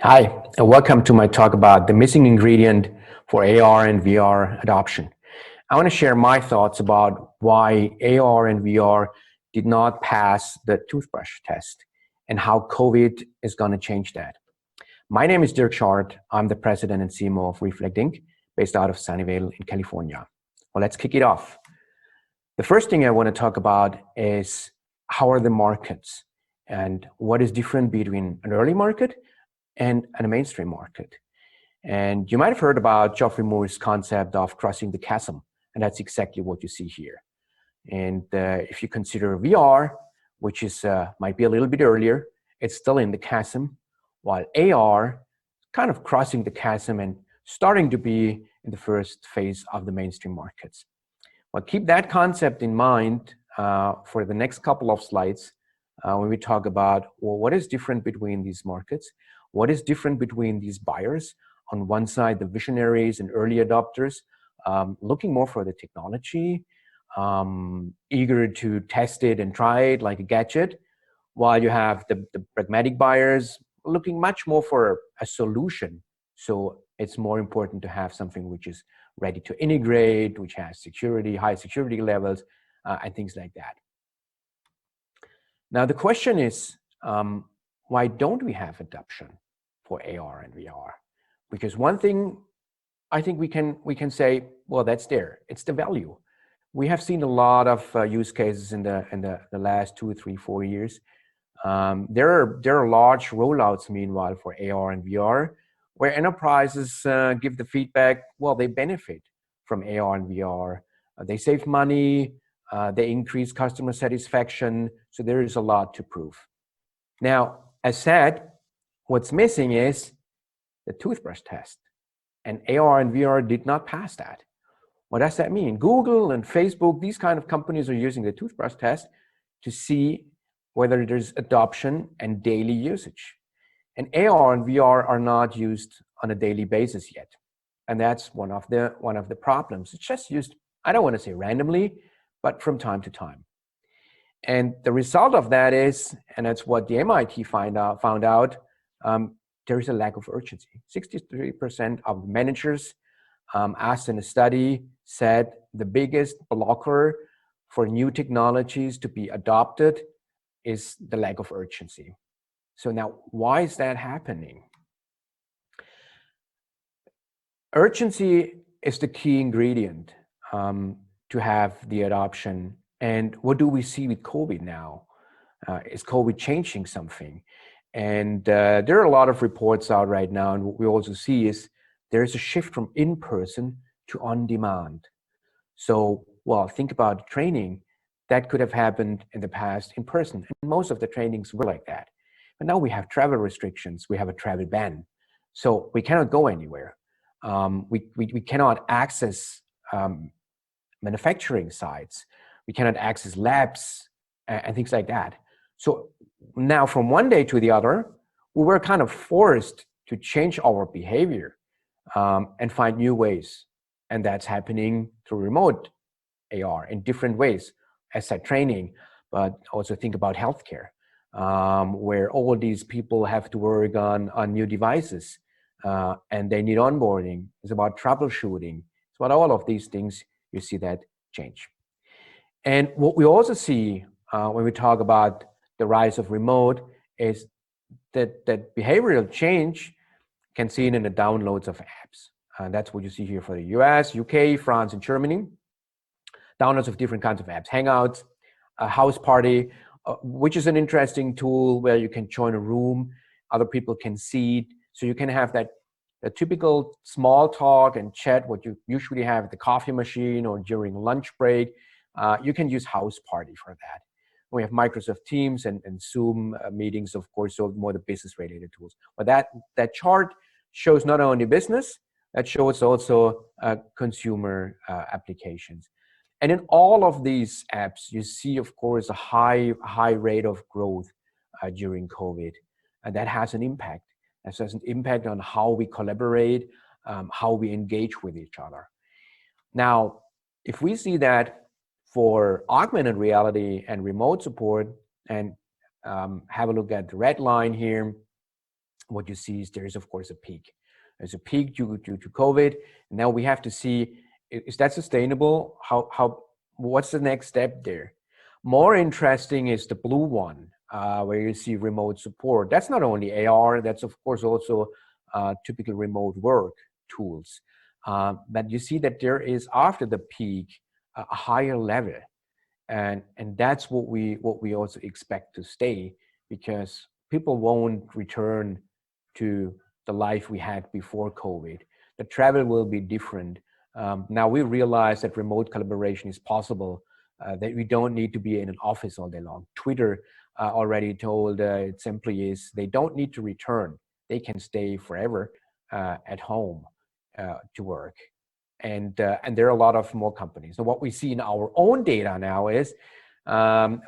Hi, and welcome to my talk about the missing ingredient for AR and VR adoption. I want to share my thoughts about why AR and VR did not pass the toothbrush test and how COVID is going to change that. My name is Dirk Schart. I'm the president and CMO of rethinking, based out of Sunnyvale in California. Well, let's kick it off. The first thing I want to talk about is how are the markets and what is different between an early market and a mainstream market. And you might have heard about Geoffrey Moore's concept of crossing the chasm, and that's exactly what you see here. And if you consider VR, which is might be a little bit earlier, it's still in the chasm, while AR kind of crossing the chasm and starting to be in the first phase of the mainstream markets. Well, keep that concept in mind for the next couple of slides when we talk about, well, what is different between these markets? What is different between these buyers? On one side, the visionaries and early adopters, looking more for the technology, eager to test it and try it like a gadget, while you have the pragmatic buyers looking much more for a solution. So it's more important to have something which is ready to integrate, which has security, high security levels, and things like that. Now, the question is, why don't we have adoption for AR and VR? Because one thing I think we can say, well, that's there. It's the value. We have seen a lot of use cases in the last 2, 3, 4 years. There are large rollouts, meanwhile, for AR and VR, where enterprises give the feedback, well, they benefit from AR and VR. They save money, they increase customer satisfaction, so there is a lot to prove. Now, as said, what's missing is the toothbrush test, and AR and VR did not pass that. What does that mean? Google and Facebook, these kind of companies are using the toothbrush test to see whether there's adoption and daily usage. And AR and VR are not used on a daily basis yet. And that's one of the problems. It's just used, I don't want to say randomly, but from time to time. And the result of that is, and that's what the MIT found out, there is a lack of urgency. 63% of managers asked in a study said the biggest blocker for new technologies to be adopted is the lack of urgency. So now, why is that happening? Urgency is the key ingredient to have the adoption. And what do we see with COVID now? Is COVID changing something? And there are a lot of reports out right now, and what we also see is there's a shift from in-person to on-demand. So, well, think about training. That could have happened in the past in person, and most of the trainings were like that. But now we have travel restrictions, we have a travel ban. So we cannot go anywhere. We cannot access manufacturing sites. We cannot access labs and things like that. So now from one day to the other, we were kind of forced to change our behavior and find new ways. And that's happening through remote AR in different ways, as said, training, but also think about healthcare, where all these people have to work on new devices and they need onboarding. It's about troubleshooting. It's about all of these things. You see that change. And what we also see when we talk about the rise of remote is that behavioral change can see it in the downloads of apps. That's what you see here for the US, UK, France, and Germany. Downloads of different kinds of apps, Hangouts, a house party, which is an interesting tool where you can join a room, other people can see it. So you can have that typical small talk and chat, what you usually have at the coffee machine or during lunch break. You can use house party for that. We have Microsoft Teams and Zoom meetings, of course, so more the business-related tools. But that chart shows not only business, that shows also consumer applications. And in all of these apps, you see, of course, a high rate of growth during COVID. And that has an impact. That has an impact on how we collaborate, how we engage with each other. Now, if we see that for augmented reality and remote support, and have a look at the red line here, what you see is there is, of course, a peak. There's a peak due to COVID. Now we have to see, is that sustainable? What's the next step there? More interesting is the blue one, where you see remote support. That's not only AR, that's of course also typical remote work tools. But you see that there is, after the peak, a higher level. And that's what we also expect to stay, because people won't return to the life we had before COVID. The travel will be different. Now we realize that remote collaboration is possible, that we don't need to be in an office all day long. Twitter already told its employees they don't need to return. They can stay forever at home to work. And there are a lot of more companies. So what we see in our own data now is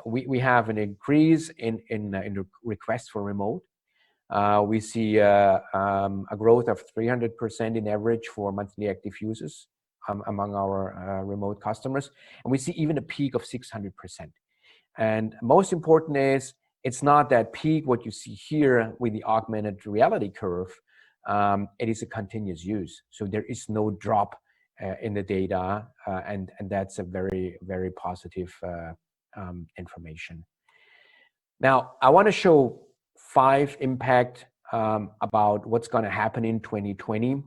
we have an increase in the requests for remote. We see a growth of 300% in average for monthly active users among our remote customers. And we see even a peak of 600%. And most important is, it's not that peak, what you see here with the augmented reality curve. It is a continuous use. So there is no drop in the data, and that's a very, very positive information. Now, I want to show 5 impact about what's going to happen in 2020.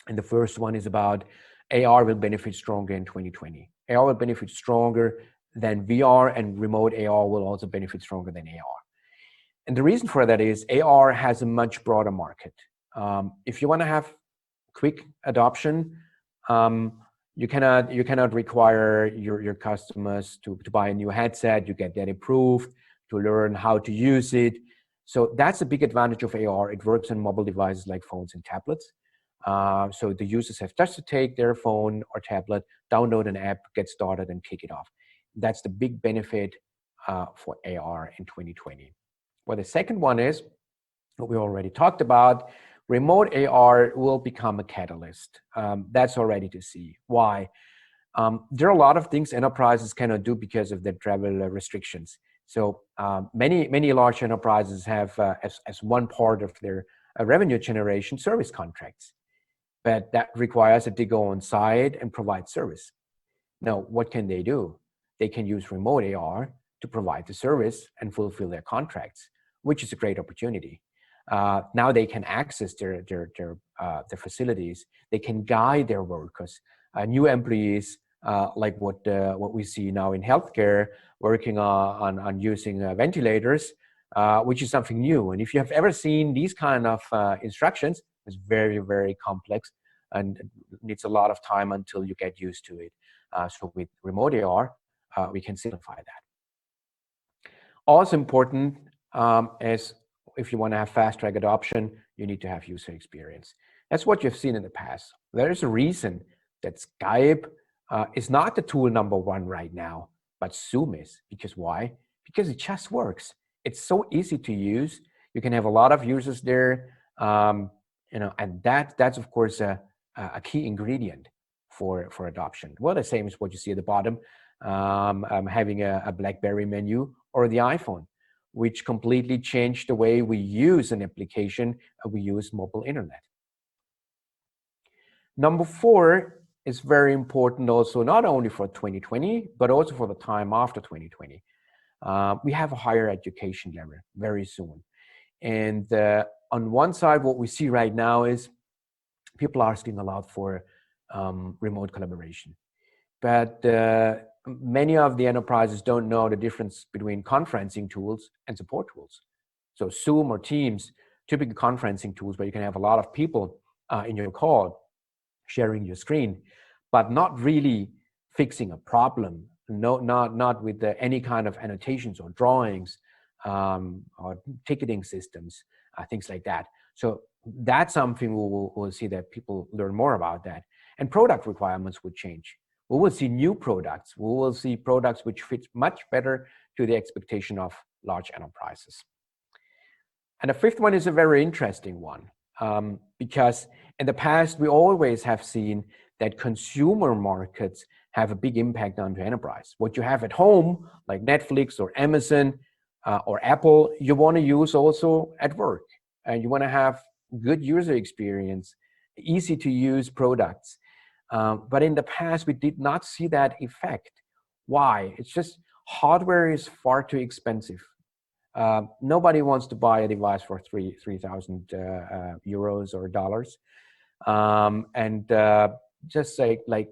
And the first one is about AR will benefit stronger in 2020. AR will benefit stronger than VR, and remote AR will also benefit stronger than AR. And the reason for that is AR has a much broader market. If you want to have quick adoption, you cannot require your customers to buy a new headset. You get that approved, to learn how to use it. So that's a big advantage of AR. It works on mobile devices like phones and tablets. So the users have just to take their phone or tablet, download an app, get started, and kick it off. That's the big benefit for AR in 2020. Well, the second one is what we already talked about. Remote AR will become a catalyst. That's already to see. Why? There are a lot of things enterprises cannot do because of their travel restrictions. So many large enterprises have, as one part of their revenue generation, service contracts. But that requires that they go on site and provide service. Now, what can they do? They can use remote AR to provide the service and fulfill their contracts, which is a great opportunity. Now they can access their facilities. They can guide their workers, new employees, like what we see now in healthcare, working on using ventilators, which is something new. And if you have ever seen these kind of instructions, it's very, very complex and needs a lot of time until you get used to it. So with remote AR, we can simplify that. Also important is, if you want to have fast track adoption, you need to have user experience. That's what you've seen in the past. There is a reason that Skype is not the tool number 1 right now, but Zoom is. Because why? Because it just works. It's so easy to use. You can have a lot of users there, and that's of course a key ingredient for adoption. Well, the same as what you see at the bottom, having a BlackBerry menu, or the iPhone, which completely changed the way we use an application. We use mobile internet. Number 4 is very important also, not only for 2020, but also for the time after 2020. We have a higher education level very soon. And on one side, what we see right now is people are asking a lot for remote collaboration. But many of the enterprises don't know the difference between conferencing tools and support tools. So Zoom or Teams, typical conferencing tools where you can have a lot of people in your call, sharing your screen, but not really fixing a problem. No, not with any kind of annotations or drawings or ticketing systems, things like that. So that's something we'll see that people learn more about that. And product requirements would change. We will see new products. We will see products which fit much better to the expectation of large enterprises. And the 5th one is a very interesting one, because in the past, we always have seen that consumer markets have a big impact on the enterprise. What you have at home, like Netflix or Amazon or Apple, you want to use also at work. and you want to have good user experience, easy to use products. But in the past, we did not see that effect. Why? It's just hardware is far too expensive. Nobody wants to buy a device for 3,000 euros or dollars. And just like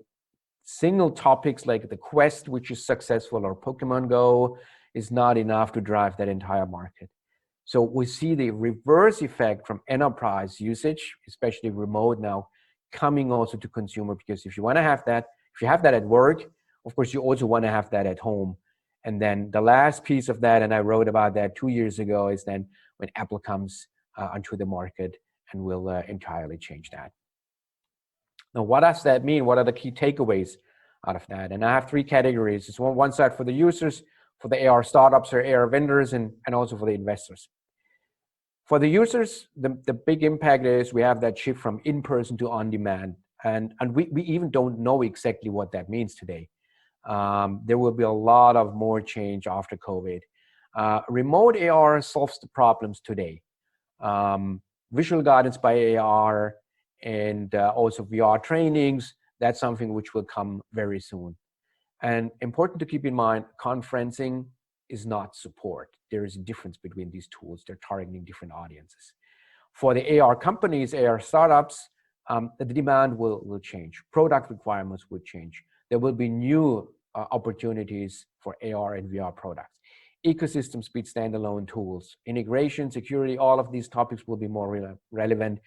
single topics like the Quest, which is successful, or Pokemon Go, is not enough to drive that entire market. So we see the reverse effect from enterprise usage, especially remote now, coming also to consumer, because if you want to have that, if you have that at work, of course, you also want to have that at home. And then the last piece of that, and I wrote about that 2 years ago, is then when Apple comes onto the market and will entirely change that. Now, what does that mean? What are the key takeaways out of that? And I have three categories. It's one side for the users, for the AR startups or AR vendors, and also for the investors. For the users, the big impact is we have that shift from in-person to on-demand. And we even don't know exactly what that means today. There will be a lot of more change after COVID. Remote AR solves the problems today. Visual guidance by AR and also VR trainings, that's something which will come very soon. And important to keep in mind, conferencing is not support. There is a difference between these tools. They're targeting different audiences. For the AR companies, AR startups, the demand will change. Product requirements will change. There will be new opportunities for AR and VR products. Ecosystem speed standalone tools, integration, security, all of these topics will be more relevant,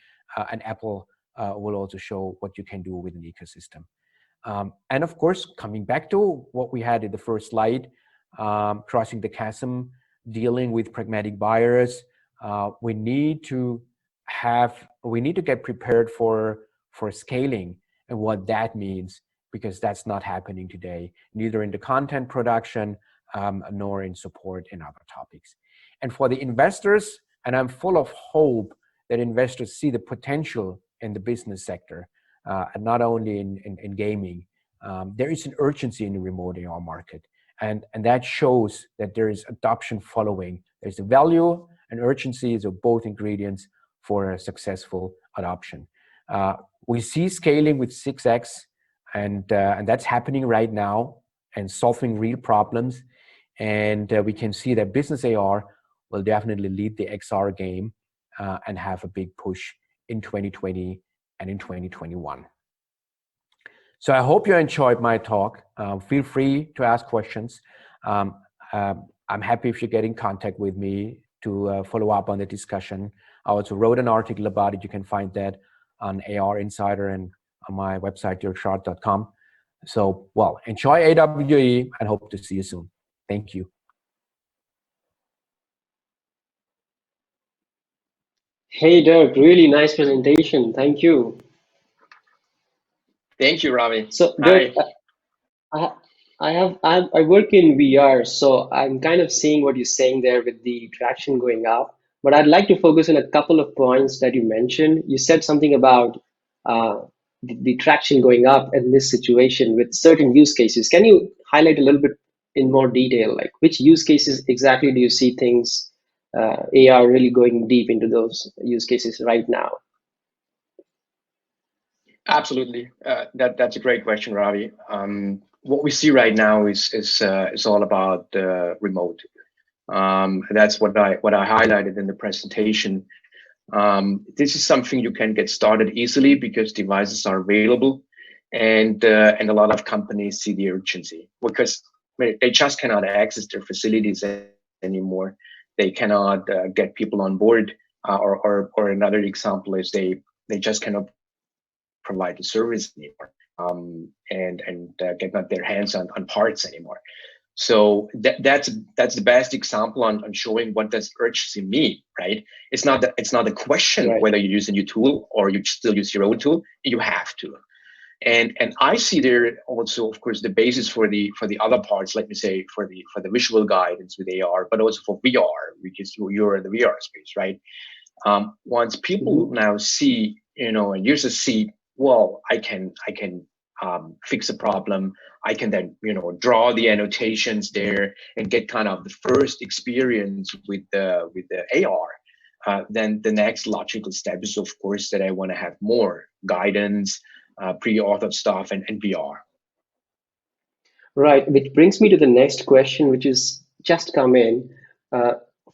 and Apple will also show what you can do with an ecosystem. And of course, coming back to what we had in the first slide, crossing the chasm, dealing with pragmatic buyers, we need to get prepared for scaling and what that means, because that's not happening today, neither in the content production nor in support and other topics. And for the investors, and I'm full of hope that investors see the potential in the business sector, and not only in gaming. There is an urgency in the remote AR market, and that shows that there is adoption following. There's a value and urgency, so both ingredients for a successful adoption. We see scaling with 6x, and that's happening right now and solving real problems. And we can see that business AR will definitely lead the XR game and have a big push in 2020 and in 2021. So I hope you enjoyed my talk. Feel free to ask questions. I'm happy if you get in contact with me to follow up on the discussion. I also wrote an article about it. You can find that on AR Insider and on my website, dirkschart.com. So, well, enjoy AWE and hope to see you soon. Thank you. Hey, Dirk, really nice presentation. Thank you. Thank you, Ravi. So, Dirk, I work in VR, so I'm kind of seeing what you're saying there with the traction going up. But I'd like to focus on a couple of points that you mentioned. You said something about uh, the traction going up in this situation with certain use cases. Can you highlight a little bit in more detail, like which use cases exactly do you see things AR really going deep into those use cases right now? Absolutely. That's a great question, Ravi. What we see right now is all about remote. That's what I highlighted in the presentation. This is something you can get started easily because devices are available, and a lot of companies see the urgency because they just cannot access their facilities anymore. They cannot get people on board, or another example is they just cannot provide the service anymore, and get not their hands on parts anymore. So that's the best example on showing what does urgency mean, right? It's not a question Right. whether you use a new tool or you still use your old tool. You have to. And I see there also, of course, the basis for the other parts, let me say, for the visual guidance with AR, but also for VR, because you're in the VR space, right? Once people now see, and users see, well, I can fix a problem. I can then, draw the annotations there and get kind of the first experience with the AR. then the next logical step is, of course, that I want to have more guidance, pre-authored stuff, and VR. Right, which brings me to the next question, which is just come in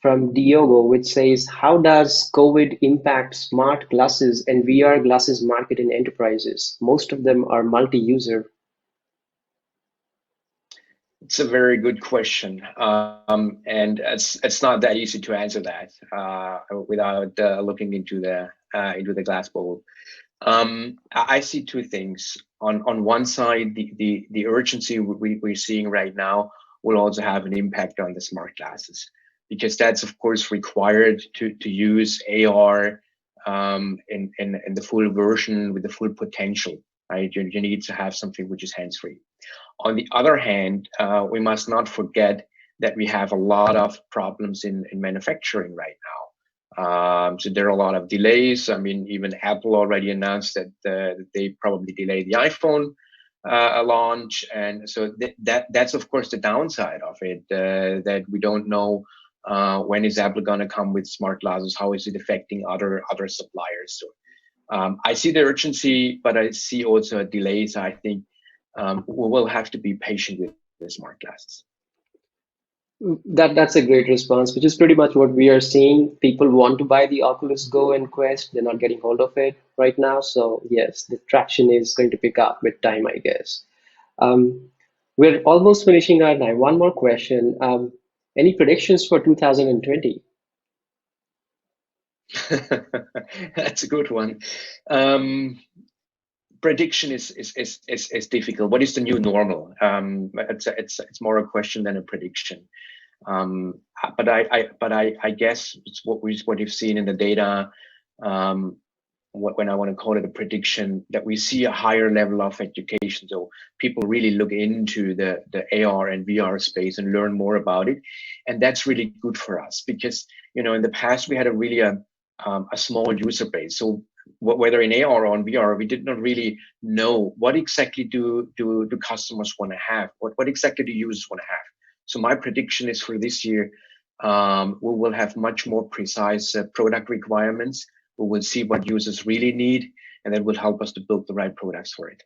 from Diogo, which says, how does COVID impact smart glasses and VR glasses market in enterprises? Most of them are multi-user. It's a very good question, and it's not that easy to answer that without looking into the glass bowl. I see two things. On one side, the urgency we're seeing right now will also have an impact on the smart glasses, because that's of course required to use AR in the full version with the full potential. Right, you need to have something which is hands-free. On the other hand, we must not forget that we have a lot of problems in manufacturing right now. So there are a lot of delays. I mean, even Apple already announced that they probably delay the iPhone launch, and so that's of course the downside of it. That we don't know when is Apple going to come with smart glasses. How is it affecting other suppliers? So I see the urgency, but I see also a delay. So I think we will have to be patient with the smart glasses. That's a great response, which is pretty much what we are seeing. People want to buy the Oculus Go and Quest. They're not getting hold of it right now. So yes, the traction is going to pick up with time, I guess. We're almost finishing our time. One more question. Any predictions for 2020? That's a good one. Prediction is difficult. What is the new normal? It's more a question than a prediction. But I guess it's what we've seen in the data. When I want to call it a prediction, that we see a higher level of education. So people really look into the AR and VR space and learn more about it, and that's really good for us, because in the past we had a really a small user base. So whether in AR or in VR, we did not really know what exactly do customers want to have, what exactly do users want to have. So my prediction is for this year, we will have much more precise product requirements. We will see what users really need, and that will help us to build the right products for it.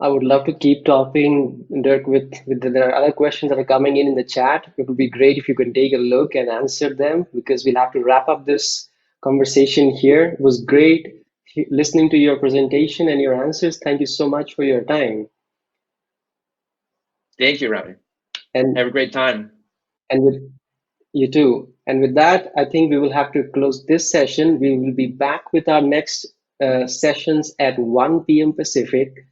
I would love to keep talking, Dirk, there are other questions that are coming in the chat. It would be great if you can take a look and answer them, because we'll have to wrap up this conversation here. It was great listening to your presentation and your answers. Thank you so much for your time. Thank you, Ravi. And have a great time. And with you too. And with that, I think we will have to close this session. We will be back with our next sessions at 1 p.m. Pacific.